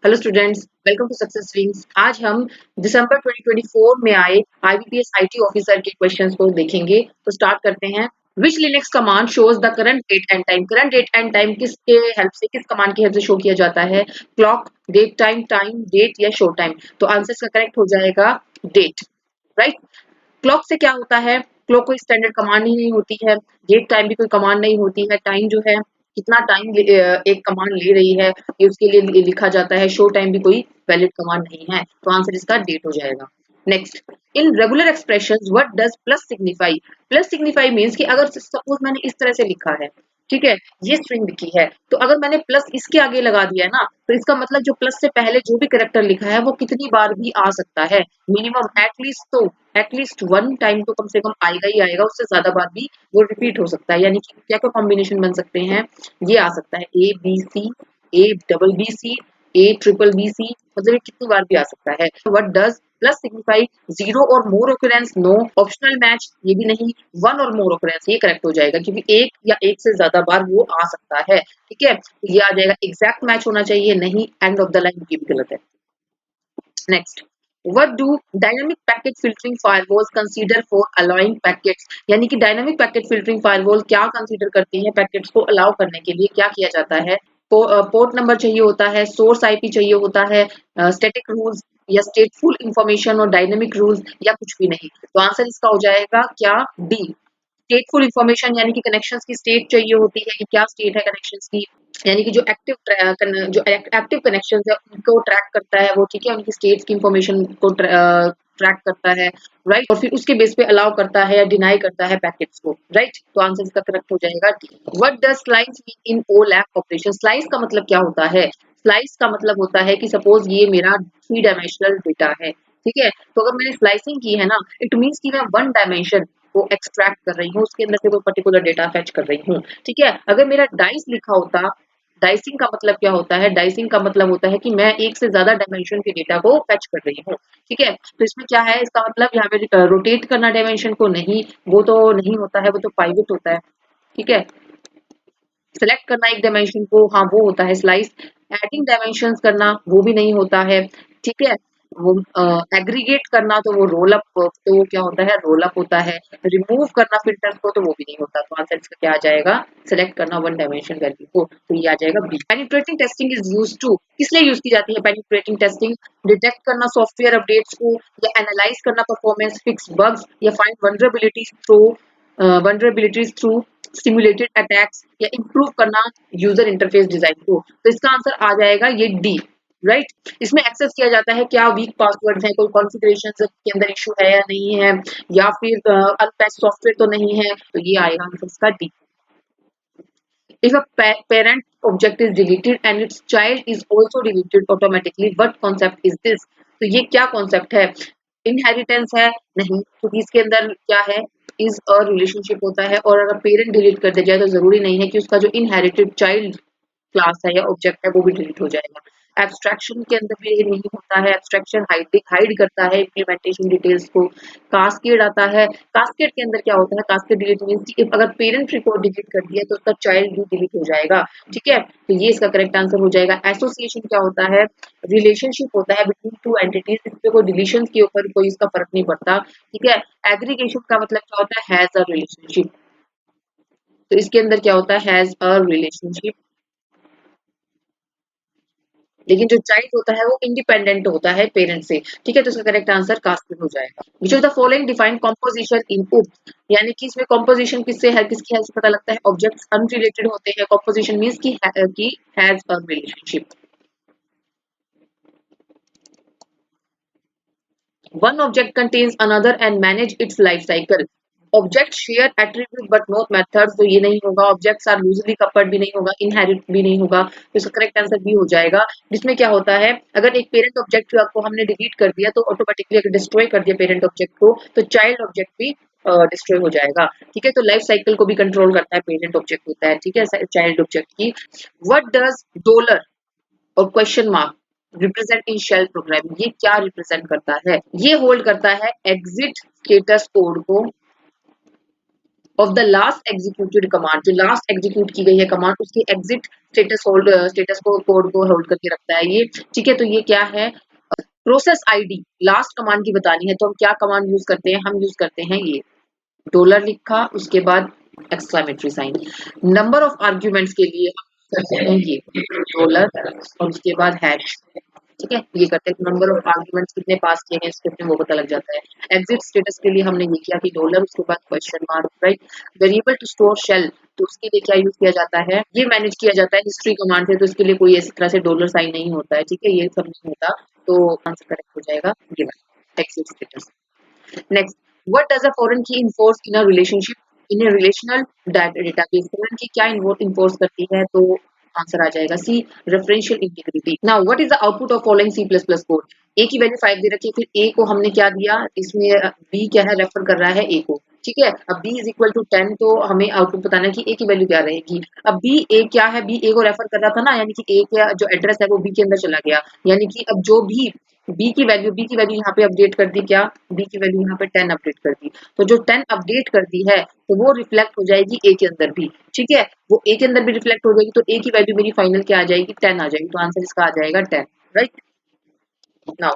Hello students, welcome to Success Wings. आज हम दिसंबर 2024 में आए आईबीपीएस आईटी ऑफिसर के क्वेश्चंस को देखेंगे। तो स्टार्ट करते हैं। Which Linux command shows the current date and time? Current date and time किसके हेल्प से, किस कमांड की हेल्प से शो किया जाता है? Clock, date time, time, date या शो टाइम? तो आंसर का करेक्ट हो जाएगा डेट, राइट। क्लॉक से क्या होता है? क्लॉक कोई स्टैंडर्ड कमांड ही नहीं होती है। डेट टाइम भी कोई कमांड नहीं होती है। टाइम जो है, कितना टाइम एक कमांड ले रही है, ये उसके लिए लिखा जाता है। शो टाइम भी कोई वैलिड कमांड नहीं है, तो आंसर इसका डेट हो जाएगा। Next, in regular expressions what does plus signify? Plus signify means कि अगर सपोज मैंने इस तरह से लिखा है, ठीक है, ये स्ट्रिंग लिखी है, तो अगर मैंने प्लस इसके आगे लगा दिया है ना, तो इसका मतलब जो प्लस से पहले जो भी कैरेक्टर लिखा है वो कितनी बार भी आ सकता है। मिनिमम एटलीस्ट, तो एटलीस्ट वन टाइम तो कम से कम आएगा ही आएगा, उससे ज्यादा बार भी वो रिपीट हो सकता है। यानी कि क्या क्या कॉम्बिनेशन बन सकते हैं, ये आ सकता है A B C, A double B C, A triple B C, मतलब ये कितनी बार भी आ सकता है। What does plus signify? Zero और more occurrence, no. Optional match, ये भी नहीं। वन और मोर ऑकरेंस, ये करेक्ट हो जाएगा क्योंकि एक या एक से ज्यादा बार वो आ सकता है, ठीक है। तो ये आ जाएगा। एग्जैक्ट मैच होना चाहिए, नहीं। एंड ऑफ द लाइन, ये भी गलत है। Next, what do dynamic packet filtering firewalls consider for allowing packets? यानी कि डायनामिक पैकेट फिल्टरिंग फायरवॉल क्या कंसीडर करती है? पैकेट्स को अलाउ करने के लिए क्या किया जाता है? पोर्ट नंबर चाहिए होता है, सोर्स आईपी चाहिए होता है, स्टैटिक रूल्स या स्टेटफुल इंफॉर्मेशन और डायनेमिक रूल्स, या कुछ भी नहीं। तो आंसर इसका हो जाएगा क्या? D, स्टेटफुल information. यानी कि कनेक्शंस की स्टेट चाहिए होती है कि क्या स्टेट है कनेक्शंस की। यानी कि जो एक्टिव कनेक्शन है उनको ट्रैक करता है वो, ठीक है, उनकी स्टेट्स की इंफॉर्मेशन को ट्रैक करता है, राइट। और फिर उसके बेस पे अलाउ करता है या डिनाई करता है पैकेट्स को, राइट। तो आंसर इसका करेक्ट हो जाएगा D. What does slice mean in OLAP operation? Slice का मतलब क्या होता है? स्लाइस का मतलब होता है कि सपोज ये मेरा 3 डायमेंशनल डेटा है, ठीक है। तो अगर मैंने स्लाइसिंग की है ना, इट मीन्स कि मैं 1 डायमेंशन को एक्सट्रैक्ट कर रही हूँ, उसके अंदर से कोई पर्टिकुलर डेटा फेच कर रही हूँ, ठीक है। अगर मेरा डाइस लिखा होता, डाइसिंग का मतलब क्या होता है? डाइसिंग का मतलब होता है कि मैं एक से ज्यादा डायमेंशन के डेटा को फेच कर रही हूँ, ठीक है। तो इसमें क्या है, इसका मतलब यहाँ पे रोटेट करना डायमेंशन को नहीं, वो तो नहीं होता है, वो तो पाइवट होता है, ठीक है। सिलेक्ट करना एक डायमेंशन को, हाँ, वो होता है स्लाइस। एडिंग डायमेंशंस करना, वो भी नहीं होता है, ठीक है। वो एग्रीगेट करना, तो वो रोल अप, तो वो क्या होता है? रोल अप होता है। रिमूव करना फिल्टर्स को, तो वो भी नहीं होता। तो आंसर इसका क्या आ जाएगा? सिलेक्ट करना 1 डायमेंशन वैल्यू को, तो ये आ जाएगा B. Penetrating testing is used to, किस लिए यूज की जाती है पेनिट्रेटिंग टेस्टिंग? डिटेक्ट करना सॉफ्टवेयर अपडेट्स को, या एनालाइज करना परफॉर्मेंस, फिक्स बग्स, या find vulnerabilities through simulated attacks, या इंप्रूव करना यूजर इंटरफेस डिजाइन को। तो इसका आंसर आ जाएगा ये डी, राइट। इसमें एक्सेस किया जाता है क्या वीक पासवर्ड है, कोई कॉन्फ़िगरेशन के अंदर इशू है या नहीं है, या फिर अनपैच सॉफ्टवेयर तो नहीं है, तो ये आएगा आंसर इसका D. If a parent object is deleted and its child is also deleted automatically, what concept is this? तो ये क्या कॉन्सेप्ट है? इनहेरिटेंस है? नहीं, क्योंकि इसके अंदर क्या है, इज अ रिलेशनशिप होता है। और अगर पेरेंट डिलीट कर दिया जाए तो जरूरी नहीं है कि उसका जो इनहेरिटेड चाइल्ड क्लास है या ऑब्जेक्ट है वो भी डिलीट हो जाएगा। एब्स्ट्रैक्शन के अंदर भी ये नहीं होता है। एब्स्ट्रैक्शन हाइड करता है इम्प्लीमेंटेशन डिटेल्स को। कास्केड आता है। कास्केड के अंदर क्या होता है? कास्केड डिलीट मींस कि अगर पेरेंट ट्री को डिलीट कर दिया तो उसका चाइल्ड भी डिलीट हो जाएगा, ठीक है। तो ये इसका करेक्ट आंसर हो जाएगा। एसोसिएशन क्या होता है? रिलेशनशिप होता है बिटवीन टू एंटिटीज, इस पे कोई डिलीशन के ऊपर कोई इसका फर्क नहीं पड़ता, ठीक है। एग्रीगेशन का मतलब क्या होता है? Has a relationship. तो इसके अंदर क्या होता है? Has a relationship. लेकिन जो चाइल्ड होता है वो इंडिपेंडेंट होता है पेरेंट से, ठीक है। तो इसका करेक्ट आंसर कास्केड हो जाएगा। Which of the following define composition in OOP? यानी कि इसमें कॉम्पोजिशन किससे है, किसकी हेल्प से पता लगता है? ऑब्जेक्ट्स अनरिलेटेड होते हैं। कॉम्पोजिशन मींस की has a relationship. One object contains another and manage its life cycle. Objects share attribute but not methods, तो ये नहीं होगा। Objects are loosely coupled भी नहीं होगा, inherit भी नहीं होगा। तो इसका करेक्ट आंसर बी हो जाएगा। जिसमें क्या होता है, अगर एक पेरेंट ऑब्जेक्ट को हमने डिलीट कर दिया तो ऑटोमेटिकली अगर डिस्ट्रॉय कर दिया पेरेंट ऑब्जेक्ट को तो चाइल्ड ऑब्जेक्ट भी डिस्ट्रॉय हो जाएगा, ठीक है। तो लाइफ साइकिल को भी कंट्रोल करता है पेरेंट ऑब्जेक्ट होता है, ठीक है, चाइल्ड ऑब्जेक्ट की। व्हाट डज डॉलर और question mark represent in shell programming? ये क्या रिप्रेजेंट करता है? ये होल्ड करता है एग्जिट स्टेटस कोड को, of the last executed command, जो लास्ट एग्जीक्यूट की गई है कमांड उसकी एग्जिट स्टेटस को कोड को होल्ड करके रखता है ये। ठीक है, तो ये क्या है, प्रोसेस आईडी लास्ट कमांड की बतानी है तो हम क्या कमांड यूज करते हैं, हम यूज करते हैं ये डॉलर लिखा उसके बाद exclamatory sign. Number of arguments के लिए हम करते हैं ये डॉलर और उसके बाद हैश। ठीक है, ये करते हैं नंबर ऑफ आर्ग्यूमेंट्स कितने पास किए हैं स्क्रिप्ट में वो पता लग जाता है। एग्जिट स्टेटस के लिए हमने ये किया कि डॉलर उसके बाद question mark, right. Variable to store shell, तो उसके लिए क्या यूज किया जाता है, ये मैनेज किया जाता है हिस्ट्री कमांड से, तो इसके लिए कोई इस तरह से डॉलर साइन नहीं होता है। ठीक है, ये सब नहीं होता, तो आंसर करेक्ट हो जाएगा given exit status. Next, what does a foreign key enforce in a relationship in a relational database? Foreign key क्या enforce करती है, तो आंसर आ जाएगा C referential integrity. Now what is the output of following C plus plus code. A की value 5 दे रखी है, फिर ए को हमने क्या दिया, इसमें बी क्या है, रेफर कर रहा है ए को। ठीक है, अब b इज इक्वल टू 10, तो हमें आउटपुट बताना है कि a की वैल्यू क्या रहेगी। अब b a क्या है, b a को रेफर कर रहा था ना, यानी कि a का जो एड्रेस है वो b के अंदर चला गया, यानी कि अब जो भी b की वैल्यू यहाँ पे अपडेट कर दी, क्या b की वैल्यू यहाँ पे 10 अपडेट कर दी, तो जो 10 अपडेट कर दी है तो वो रिफ्लेक्ट हो जाएगी a के अंदर भी। ठीक है, वो a के अंदर भी रिफ्लेक्ट हो जाएगी, तो a की वैल्यू मेरी फाइनल क्या आ जाएगी, 10 आ जाएगी, तो आंसर इसका आ जाएगा 10, right. Now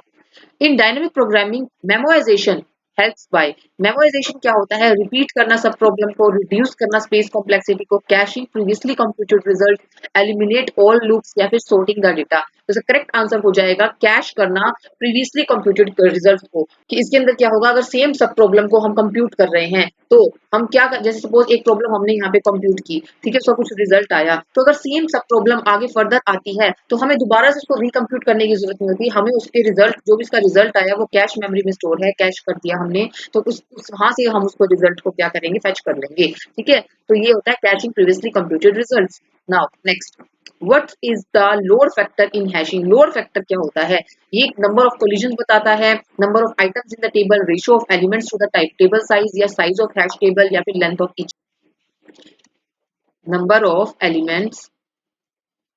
in dynamic programming memorization helps by, memorization क्या होता है, रिपीट करना सब प्रॉब्लम को, रिड्यूस करना स्पेस कॉम्प्लेक्सिटी को, caching previously computed result, eliminate all loops या फिर सॉर्टिंग द डेटा। तो करेक्ट आंसर हो जाएगा कैश करना प्रीवियसली कंप्यूटेड रिजल्ट को, कि इसके अंदर क्या होगा, अगर सेम सब प्रॉब्लम को हम कंप्यूट कर रहे हैं तो हम क्या कर, जैसे सपोज एक प्रॉब्लम हमने यहाँ पे कंप्यूट की, ठीक है, उसका कुछ रिजल्ट आया, तो अगर सेम सब प्रॉब्लम आगे फर्दर आती है तो हमें दोबारा से उसको रिकम्प्यूट करने की जरूरत नहीं होती, हमें उसके रिजल्ट जो भी इसका रिजल्ट आया वो कैश मेमोरी में स्टोर है, कैश कर दिया हमने, तो उस वहां से हम उसको रिजल्ट को क्या करेंगे, फेच कर लेंगे। ठीक है, तो ये होता है caching previously computed results. Now next, what is the load factor in hashing. Load factor क्या होता है, ये नंबर ऑफ कोलिजन बताता है, number of items in the table, ratio of elements to the type table size, या size of hash table, या फिर length of each. Number of elements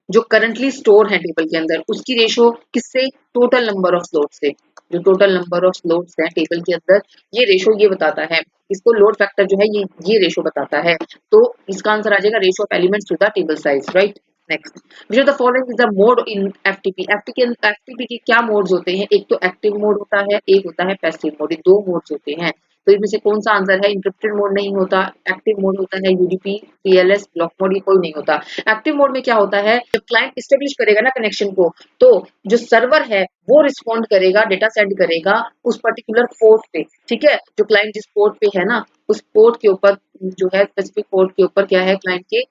जो करंटली स्टोर है टेबल के अंदर उसकी रेशो किससे, टोटल नंबर ऑफ स्लॉट से, जो टोटल नंबर ऑफ स्लॉट्स है टेबल के अंदर ये रेशो ये बताता है, इसको लोड फैक्टर जो है ये रेशो बताता है, तो इसका आंसर आ जाएगा ratio of elements to the table size, right. Next, which of the following is the mode in FTP. FTP के क्या मोड्स होते हैं, एक तो एक्टिव मोड होता है, एक होता है पैसिव मोड, ये दो मोड्स होते हैं, तो इनमें से कौन सा आंसर है, इंक्रिप्टेड मोड नहीं होता, एक्टिव मोड होता है, यूडीपी, पीएलएस, ब्लॉक मोड, ये कोई नहीं होता। एक्टिव मोड में क्या होता है, जब क्लाइंट स्टेब्लिश करेगा ना कनेक्शन को, तो जो सर्वर है वो रिस्पॉन्ड करेगा, डेटा सेंड करेगा उस पर्टिकुलर पोर्ट पे। ठीक है, जो क्लाइंट जिस पोर्ट पे है ना उस पोर्ट के ऊपर, जो है स्पेसिफिक पोर्ट के ऊपर क्या है, क्लाइंट के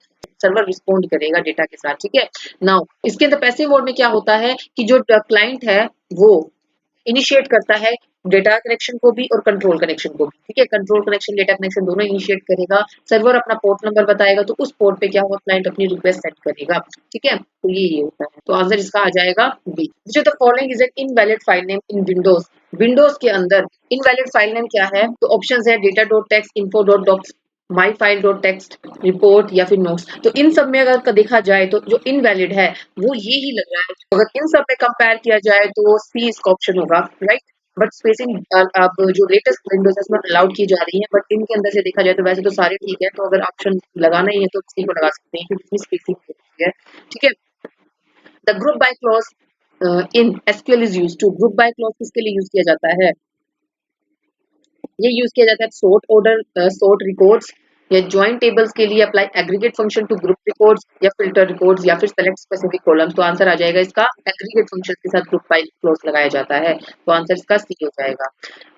सर्वर रिस्पॉन्ड करेगा डेटा के साथ। ठीक है, नाउ इसके अंदर पैसिव मोड में क्या होता है कि जो क्लाइंट है वो इनिशिएट करता है डेटा कनेक्शन को भी और कंट्रोल कनेक्शन को भी। ठीक है, कंट्रोल कनेक्शन डेटा कनेक्शन दोनों इनिशिएट करेगा, सर्वर अपना पोर्ट नंबर बताएगा, तो उस पोर्ट पे क्या होगा, क्लाइंट अपनी रिक्वेस्ट सेंड करेगा। ठीक है, तो ये होता है, तो आंसर इसका आ जाएगा बी। जो the following is an invalid file name in Windows. Windows के अंदर इनवैलिड फाइल नेम क्या है, तो ऑप्शंस है data dot text, info dot docs, my file dot text, report, या फिर नोट्स। तो इन सब में अगर देखा जाए तो जो इनवैलिड है वो ये ही लग रहा है, अगर इन सब में कंपेयर किया जाए तो सी इसका ऑप्शन होगा, राइट। बट स्पेसिंग अब जो लेटेस्ट विंडोज है उसमें अलाउड की जा रही है, बट इनके अंदर से देखा जाए तो वैसे तो सारे ठीक है, तो अगर ऑप्शन लगाना ही है तो सी को लगा सकते हैं क्योंकि स्पेसिंग है। ठीक है, the group by clause in SQL is used to, group by clause किसके लिए यूज किया जाता है, ये यूज किया जाता है सॉर्ट ऑर्डर, सॉर्ट रिकॉर्ड्स, या जॉइन टेबल्स के लिए apply aggregate function to group records, या फिल्टर रिकॉर्ड्स, या फिर सेलेक्ट स्पेसिफिक कॉलम्स। तो आंसर आ जाएगा इसका एग्रीगेट फंक्शन के साथ ग्रुप बाय क्लॉज लगाया जाता है, तो आंसर इसका सी हो जाएगा।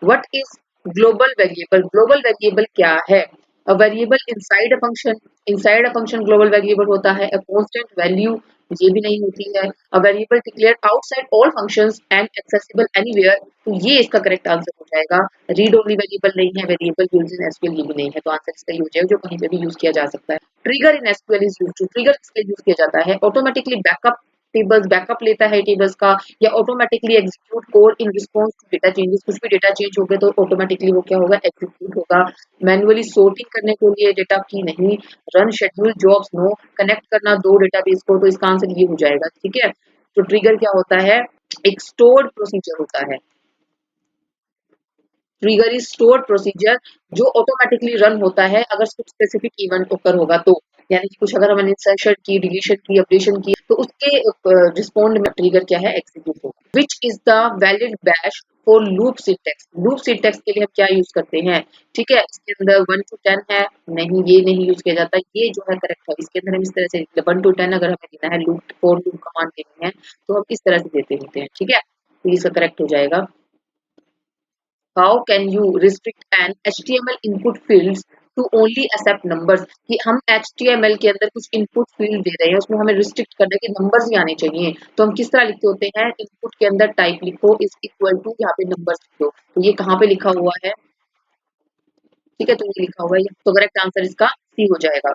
What is global variable. Global variable क्या है, a variable inside a function, inside a function global variable होता है, अ कांस्टेंट वैल्यू ये भी नहीं होती है, a variable declared outside all functions and accessible anywhere, तो ये इसका करेक्ट आंसर हो जाएगा। रीड ओनली वेरिएबल नहीं है, वेरिएबल यूज्ड इन एसक्यूएल ये भी नहीं है, तो आंसर इसका ये हो जाएगा जो कहीं पे भी यूज किया जा सकता है। Trigger in SQL is used to, trigger किसके लिए यूज किया जाता है, ऑटोमेटिकली बैकअप टेबल्स, बैकअप लेता है टेबल्स का, या automatically execute code in response to data changes, कुछ भी डेटा चेंज हो गए तो ऑटोमेटिकली वो क्या होगा, एग्जीक्यूट होगा। मैनुअली सॉर्टिंग करने के लिए डेटा की नहीं, run schedule jobs no, connect करना दो डेटाबेस को, तो इसका आंसर ये हो जाएगा। ठीक है, तो ट्रिगर क्या होता है, एक स्टोर्ड प्रोसीजर होता है। ट्रिगर इज स्टोर्ड प्रोसीजर जो ऑटोमेटिकली रन होता है अगर कुछ स्पेसिफिक इवेंट ओकर होगा तो, यानी कि कुछ अगर हमने इंसर्शन की, डिलीशन की, अपडेशन की तो उसके रिस्पॉन्ड में ट्रिगर क्या है एग्जीक्यूट होगा। Which is the valid bash for loop syntax, loop syntax के लिए हम क्या यूज करते हैं, ठीक है, इसके अंदर 1 to 10 है, नहीं ये नहीं यूज किया जाता, ये जो है करेक्ट है, इसके अंदर हम इस तरह से 1 to 10 अगर हमें देना है, लूप फॉर लूप कमांड देनी है तो हम इस तरह से देते होते हैं, ठीक है, तो इसका करेक्ट हो जाएगा। How can you restrict an HTML input fields to only accept numbers, कि हम HTML के अंदर कुछ इनपुट फील्ड दे रहे हैं उसमें हमें रिस्ट्रिक्ट करना है कि नंबर्स ही आने चाहिए, तो हम किस तरह लिखते होते हैं, इनपुट के अंदर टाइप लिखो इज इक्वल टू यहाँ पे नंबर्स लिखो, तो ये कहाँ पे लिखा हुआ है, ठीक है, तो ये लिखा हुआ है, तो करेक्ट आंसर इसका सी हो जाएगा।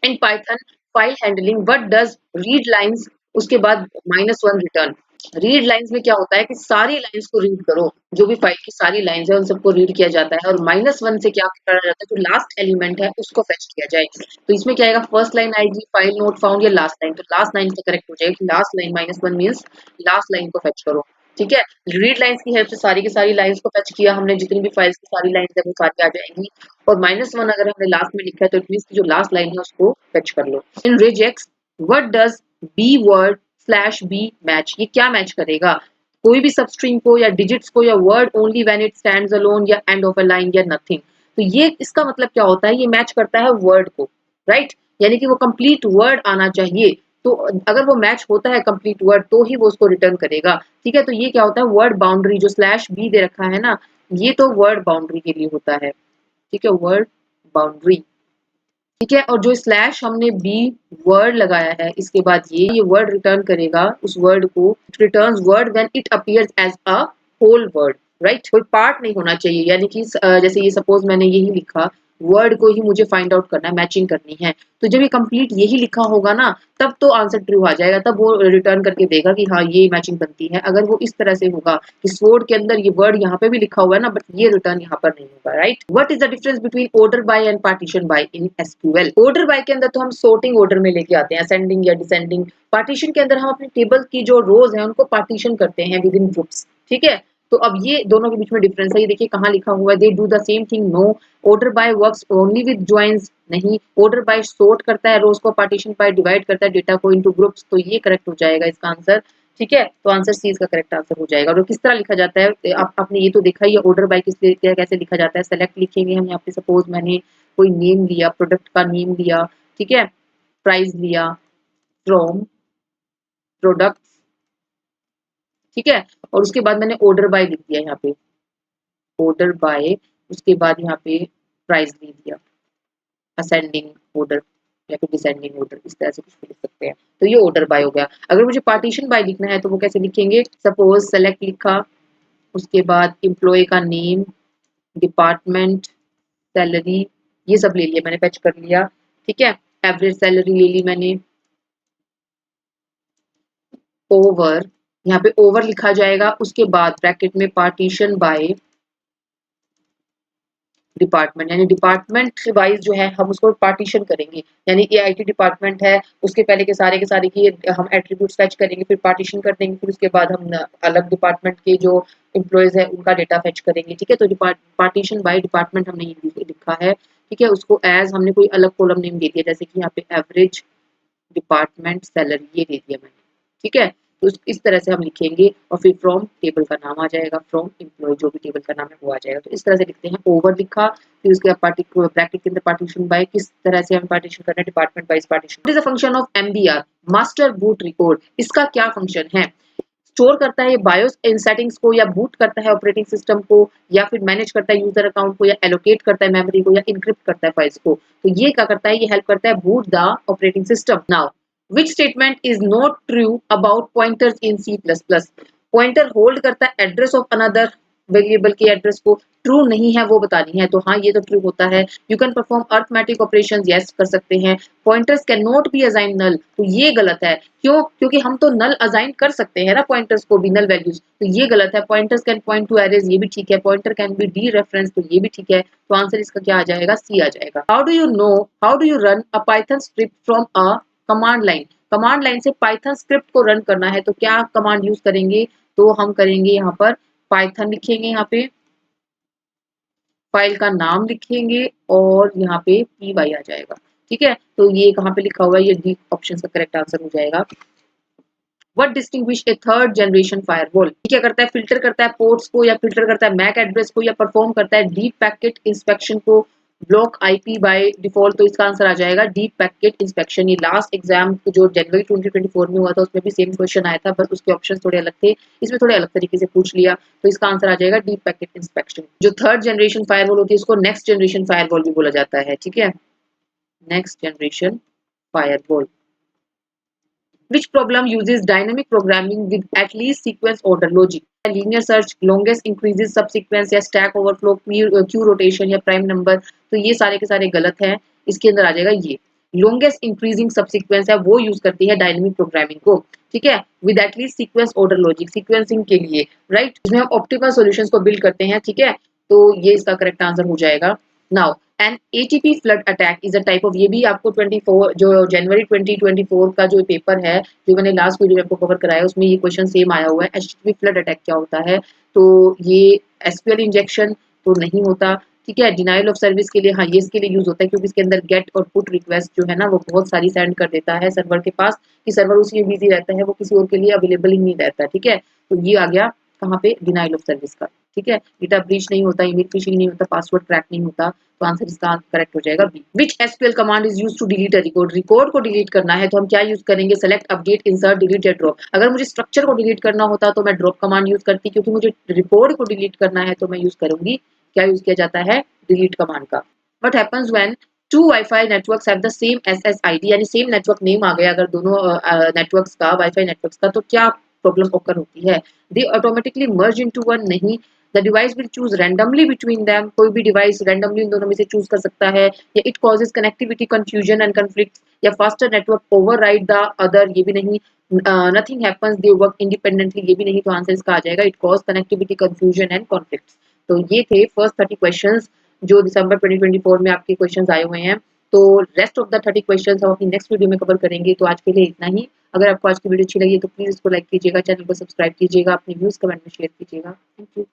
In Python file handling what does read lines, उसके बाद -1 रिटर्न, रीड लाइंस में क्या होता है कि सारी लाइंस को रीड करो, जो भी फाइल की सारी लाइंस है उन सबको रीड किया जाता है, और -1 से क्या करा जाता है, जो लास्ट एलिमेंट है उसको फेच किया जाए, तो इसमें क्या आएगा, फर्स्ट लाइन आएगी फाइल नोट फाउंड या लास्ट लाइन, तो लास्ट लाइन का करेक्ट हो जाएगा, last line -1 means last line को फेच करो, ठीक है, रीड लाइंस की हेल्प से सारी की सारी लाइंस को फेच किया हमने, जितनी भी फाइल्स की सारी लाइंस है वो सारी आ जाएंगी, और -1 अगर हमने लास्ट में लिखा है तो इट मींस जो लास्ट लाइन है उसको फेच कर लो। In regex what does b word slash b match, ये क्या मैच करेगा, कोई भी सबस्ट्रिंग को या डिजिट्स को या word only when it stands alone या एंड ऑफ अ लाइन या नथिंग, तो ये इसका मतलब क्या होता है, ये मैच करता है वर्ड को, राइट, यानी कि वो कंप्लीट वर्ड आना चाहिए, तो अगर वो मैच होता है कंप्लीट वर्ड तो ही वो उसको रिटर्न करेगा, ठीक है, तो ये क्या होता है, वर्ड बाउंड्री जो स्लैश बी दे रखा है ना, ये तो वर्ड बाउंड्री के लिए होता है, ठीक है, वर्ड बाउंड्री, ठीक है, और जो स्लैश हमने बी वर्ड लगाया है इसके बाद ये वर्ड रिटर्न करेगा, उस वर्ड को returns word when it appears as a whole word, right, कोई पार्ट नहीं होना चाहिए, यानी कि जैसे ये सपोज मैंने यही लिखा, वर्ड को ही मुझे फाइंड आउट करना है, मैचिंग करनी है, तो जब ये कंप्लीट यही लिखा होगा ना तब तो आंसर ट्रू आ जाएगा, तब वो रिटर्न करके देगा कि हाँ ये मैचिंग बनती है, अगर वो इस तरह से होगा कि स्वॉर्ड के अंदर ये वर्ड यहाँ पे भी लिखा हुआ है ना बट ये रिटर्न यहाँ पर नहीं होगा, right. What is the difference between order by and partition by in SQL, order by के अंदर तो हम सॉर्टिंग ऑर्डर में लेके आते हैं, असेंडिंग या डिसेंडिंग, पार्टीशन के अंदर हम अपनी टेबल की जो रोज है उनको पार्टीशन करते हैं विद इन ग्रुप्स, ठीक है, तो अब ये दोनों के बीच में डिफरेंस है, ये देखिए कहाँ लिखा हुआ है, they do the same thing, no, order by works only with joins, नहीं, ऑर्डर बाय सॉर्ट करता है रोज को, पार्टीशन बाय डिवाइड करता है डेटा को इनटू ग्रुप्स, तो ये करेक्ट हो जाएगा इसका आंसर, ठीक है, तो आंसर सी इसका करेक्ट आंसर हो जाएगा। और किस तरह लिखा जाता है आपने ये तो देखा ही है, ऑर्डर बाय कैसे लिखा जाता है, सेलेक्ट लिखेंगे हम यहाँ पे, सपोज मैंने कोई नेम लिया, प्रोडक्ट का नेम लिया, ठीक है, प्राइस लिया, फ्रॉम प्रोडक्ट, ठीक है, और उसके बाद मैंने ऑर्डर बाय लिख दिया यहाँ पे, ऑर्डर बाय, उसके बाद यहाँ पे प्राइस लिख दिया, असेंडिंग ऑर्डर या फिर डिसेंडिंग ऑर्डर, इस तरह से कुछ भी लिख सकते हैं, तो ये ऑर्डर बाय हो गया। अगर मुझे पार्टीशन बाय लिखना है तो वो कैसे लिखेंगे, सपोज सेलेक्ट लिखा, उसके बाद एम्प्लॉय का नेम, डिपार्टमेंट, सैलरी, ये सब ले लिया मैंने, फेच कर लिया, ठीक है, एवरेज सैलरी ले ली मैंने, ओवर, यहाँ पे ओवर लिखा जाएगा, उसके बाद ब्रैकेट में पार्टीशन बाय डिपार्टमेंट, यानी डिपार्टमेंट वाइज जो है हम उसको पार्टीशन करेंगे, यानी ये आईटी डिपार्टमेंट है, उसके पहले के सारे की हम एट्रीब्यूट्स फेच करेंगे, फिर पार्टीशन कर देंगे, फिर उसके बाद हम अलग डिपार्टमेंट के जो एम्प्लॉयज है उनका डेटा फेच करेंगे, ठीक है, तो पार्टीशन बाय डिपार्टमेंट हमने ये लिखा है, ठीक है, उसको एज हमने कोई अलग कॉलम नेम दे दिया, जैसे कि यहाँ पे एवरेज डिपार्टमेंट सैलरी ये दे दिया मैंने, ठीक है, तो इस तरह से हम लिखेंगे, और फिर फ्रॉम टेबल का नाम आ जाएगा, फ्रॉम एम्प्लॉय जो भी टेबल का नाम है वो आ जाएगा, तो इस तरह से लिखते हैं, ओवर लिखा, फिर उसके बाद ब्रैकेट के अंदर पार्टीशन बाय, किस तरह से हम पार्टीशन करना है, department wise partition. What is the function of MBR, master boot record, इसका क्या फंक्शन है, स्टोर करता है ये बायोस इन सेटिंग्स को, या बूट करता है ऑपरेटिंग सिस्टम को, या फिर मैनेज करता है यूजर अकाउंट को, या एलोकेट करता है मेमोरी को, या इनक्रिप्ट करता है फाइल्स को, तो ये क्या करता है, ये हेल्प करता है boot the operating system. Now which statement is not true about pointers in C++, pointer hold करता है एड्रेस ऑफ अनदर वेरिएबल के एड्रेस को, ट्रू नहीं है वो बतानी है, तो हाँ ये तो ट्रू होता है। You can perform arithmetic operation, yes कर सकते हैं। Pointers can not be assign null, तो ये गलत है, क्यों, क्योंकि हम तो नल असाइन कर सकते हैं ना पॉइंटर्स को भी, नल वैल्यूज, तो ये गलत है। Pointers can point two arrays, ये भी ठीक है। Pointer can be D reference, तो ये भी ठीक है, तो आंसर इसका क्या आ जाएगा, सी आ जाएगा। How do you run a Python script from a command line, command line से पाइथन स्क्रिप्ट को रन करना है तो क्या कमांड यूज करेंगे, तो हम करेंगे यहाँ पर पाइथन लिखेंगे यहाँ पे, फाइल का नाम लिखेंगे और यहाँ पे py आ जाएगा। ठीक है, तो ये कहाँ पे लिखा हुआ है, ये डी ऑप्शन का करेक्ट आंसर हो जाएगा। What distinguish a third generation firewall? क्या करता है, फिल्टर करता है पोर्ट्स को, या फिल्टर करता है मैक एड्रेस को, या परफॉर्म करता है डीप पैकेट इंस्पेक्शन को, ब्लॉक आईपी बाय डिफॉल्ट। तो इसका आंसर आ जाएगा डीप पैकेट इंस्पेक्शन। ये लास्ट एग्जाम जो जनवरी 2024 में हुआ था उसमें भी सेम क्वेश्चन आया था, बस उसके ऑप्शन थोड़े अलग थे, इसमें थोड़े अलग तरीके से पूछ लिया। तो इसका आंसर आ जाएगा डीप पैकेट इंस्पेक्शन। जो थर्ड जनरेशन फायरवॉल होती है उसको नेक्स्ट जनरेशन फायरवॉल भी बोला जाता है। ठीक है, next generation firewall. Which problem uses dynamic programming with at least sequence order logic? Linear search, longest increases subsequence, या stack overflow, queue rotation, या prime number। तो ये सारे के सारे गलत हैं। इसके अंदर आ जाएगा ये longest increasing subsequence है, वो यूज करती है डायनेमिक प्रोग्रामिंग को। ठीक है, with at least sequence order logic, sequencing के लिए, राइट, इसमें हम ऑप्टिमल सॉल्यूशंस को बिल्ड करते हैं। ठीक है, तो ये इसका करेक्ट आंसर हो जाएगा। Now an ATP flood attack is a type of, ये भी आपको 24 जो जनवरी 2024 का जो पेपर है जो मैंने लास्ट वीडियो में आपको कवर कराया उसमें ये क्वेश्चन सेम आया हुआ है। एचटीटीपी फ्लड अटैक क्या होता है, तो ये एसक्यूएल इंजेक्शन तो नहीं होता। ठीक है, डिनाइल ऑफ सर्विस के लिए, हाँ ये इसके लिए यूज होता है क्योंकि इसके अंदर गेट और पुट रिक्वेस्ट जो है ना वो बहुत सारी सेंड कर देता है सर्वर के पास, कि सर्वर उसी में बिजी रहता है, वो किसी और के लिए अवेलेबल ही नहीं रहता। ठीक है, तो ये आ गया कहाँ पे, डिनाइल ऑफ सर्विस का। ठीक है, डेटा ब्रीच नहीं होता, ईमेल फिशिंग नहीं होता, पासवर्ड क्रैक नहीं होता। तो आंसर इसका करेक्ट हो जाएगा B. Which SQL command is used to delete a record, record को डिलीट करना है तो हम क्या यूज करेंगे, सेलेक्ट, अपडेट, इंसर्ट, डिलीट या ड्रॉप। अगर मुझे स्ट्रक्चर को डिलीट करना होता तो मैं ड्रॉप कमांड यूज करती, क्योंकि मुझे रिकॉर्ड को डिलीट करना है तो मैं यूज करूंगी, क्या यूज किया जाता है, डिलीट कमांड का। What happens when two WiFi networks have the same SSID, यानी सेम नेटवर्क नेम आ गया अगर दोनों नेटवर्क्स का, वाईफाई नेटवर्क्स का, तो क्या प्रॉब्लम ओकर होती है, दे ऑटोमेटिकली मर्ज इनटू वन, नहीं, the device will choose randomly between them, कोई भी डिवाइस रैंडमली इन दोनों में से चूज कर सकता है, या it causes connectivity confusion and conflict, या faster network override the other, ये भी नहीं, nothing happens, they work independently, ये भी नहीं। तो आंसर इसका आ जाएगा it cause connectivity confusion and conflict. तो ये थे फर्स्ट 30 क्वेश्चंस जो दिसंबर 2024 में आपके क्वेश्चंस आए हुए हैं। तो रेस्ट ऑफ द 30 क्वेश्चंस हम अपनी नेक्स्ट वीडियो में कवर करेंगे। तो आज के लिए इतना ही। अगर आपको आज की वीडियो अच्छी लगी तो प्लीज इसको लाइक कीजिएगा, चैनल को सब्सक्राइब कीजिएगा, अपने व्यूज कमेंट में शेयर कीजिएगा। Thank you.